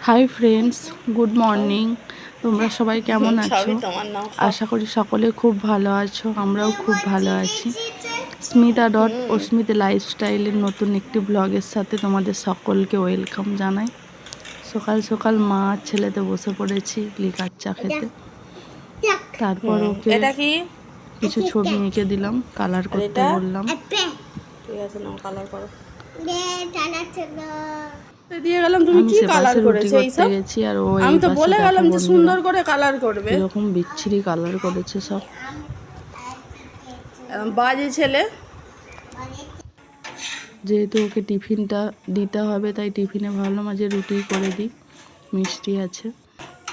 Hi friends, good morning. তোমরা সবাই কেমন আছো? আশা করি সকলে খুব ভালো আছো। আমরাও খুব ভালো আছি। স্মিতা লাইফস্টাইলের নতুন একটি ব্লগের সাথে তোমাদের সকলকে ওয়েলকাম জানাই। সকাল সকাল মা আর ছেলেতে বসে পড়েছি লিকার চা খেতে। তারপর ওকে কিছু ছবি এঁকে দিলাম, কালার করতে বললাম। ঠিক আছে, নাও কালার করো। দিয়ে গেলাম, তুমি কি কালার করেছো এইসব? গেছি আর ও আমি তো বলে গেলাম যে সুন্দর করে কালার করবে। এরকম বিচ্ছিরি কালার করেছে সব। বাজে ছেলে। যেহেতু ওকে টিফিনটা দিতে হবে, তাই টিফিনে ভাবলাম আজ রুটি করে দিই। মিষ্টি আছে,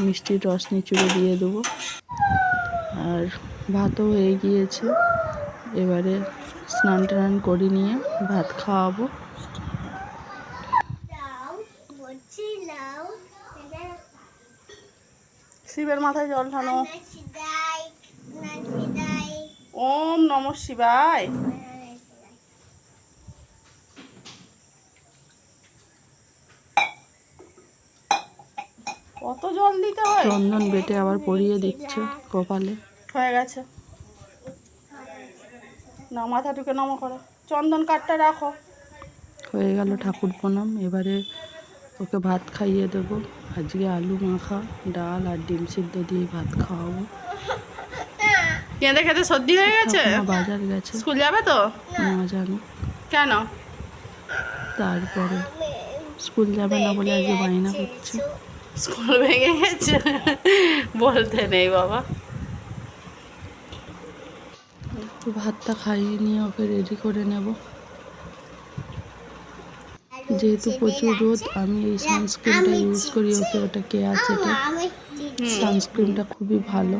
মিষ্টির রস নিচুড়ে দিয়ে দেবো। আর ভাতও হয়ে গিয়েছে। এবারে স্নান টান করে নিয়ে ভাত খাওয়াবো। শিবের মাথায় জল ঢালো। ওম নমঃ শিবায়। কত জল দিতে হয়? চন্দন বেটে আবার পরিয়ে দিচ্ছে কপালে। হয়ে গেছে, না মাথাটুকে নম করো। চন্দন কাঠটা রাখো। হয়ে গেল ঠাকুর প্রণাম। এবারে ওকে ভাত খাইয়ে দেবো। আজকে আলু মাখা, ডাল আর ডিম সিদ্ধ দিয়ে ভাত খাওয়াবো। কেঁদে খেতে সর্দি হয়ে গেছে। বাজার গেছে, স্কুল যাবে তো? না জানো কেন? তারপরে স্কুল যাবে না বলে আজকে বায়না করছে। স্কুল ভেঙে গেছে বলতে নেই বাবা। ভাতটা খাইয়ে নিয়ে ওকে রেডি করে নেব। যেহেতু প্রচুর রোদ, আমি এই সানস্ক্রিনটা ইউজ করি। ওকে ওটা কেয়া সেটা সানস্ক্রিনটা খুবই ভালো।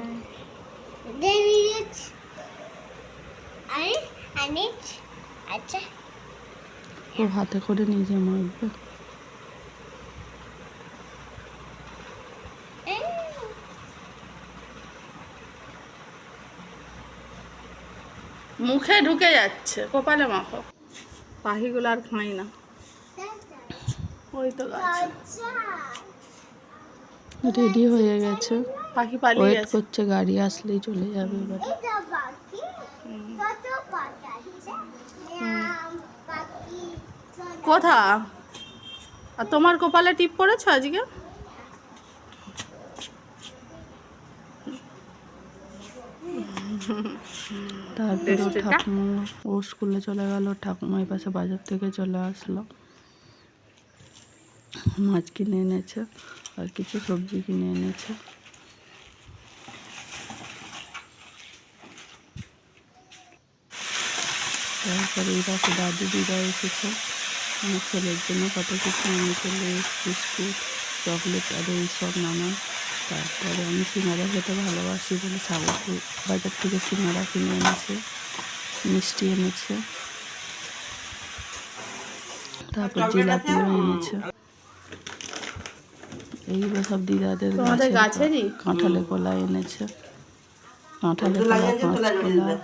ও হাতে করে নিজে মাখবে। মুখে ঢুকে যাচ্ছে, কপালে মাখো। পাখিগুলো আর খাই না। ওই তো গাছ রেডি হয়ে গেছে, পাখি পালিয়ে ওয়েট গেছে। করছে, গাড়ি আসলেই চলে যাবে। এবারে কোথা? আর তোমার কপালে টিপ পড়েছ আজকে? তারপরে ঠাকুমা ও স্কুলে চলে গেল। ঠাকুমা এই পাশে বাজার থেকে চলে আসলো, মাছ কিনে এনেছে আর কিছু সবজি কিনে এনেছে। তারপরে এই পাশে দাদু দিদা এসেছে আমার ছেলের জন্য কত কিছু এনেছে, লেস, বিস্কুট, চকলেট আর এইসব নানান। তারপরে আমি সিঙ্গারা খেতে ভালোবাসি বলে সাগরপুর বাজার থেকে সিঙ্গারা কিনে এনেছে, মিষ্টি এনেছে, তারপর জিলাপিও এনেছে। এইগুলো সব দিদাদের গাছেরই। কাঁঠালে কলা এনেছে, কাঁঠালে কলা, কাঁচকলা।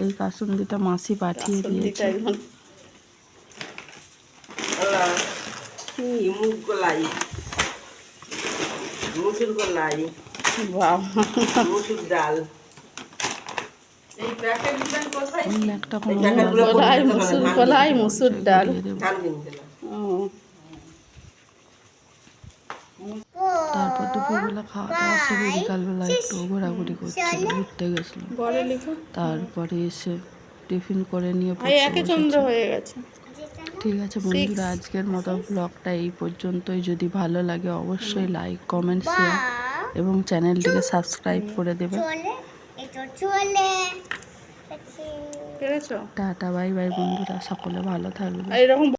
এই কাসুন্দিটা মাসি পাঠিয়ে দিয়েছে। মুসুর কলাই, মুসুর ডাল, মুসুর কলাই, মুসুর ডাল। তারপর দুপুরবেলা খাওয়া দাওয়া সেরে বিকালবেলা একটু ঘোরাঘুরি করছিল, ঘুরতে গেছিল। তারপরে এসে টিফিন করে নিয়ে হয়ে গেছে। ঠিক আছে বন্ধুরা, আজকের মতো ব্লগটা এই পর্যন্তই। যদি ভালো লাগে অবশ্যই লাইক, কমেন্ট, শেয়ার এবং চ্যানেলটিকে সাবস্ক্রাইব করে দেবে। টাটা, বাই বাই বন্ধুরা, সকলে ভালো থাকবে।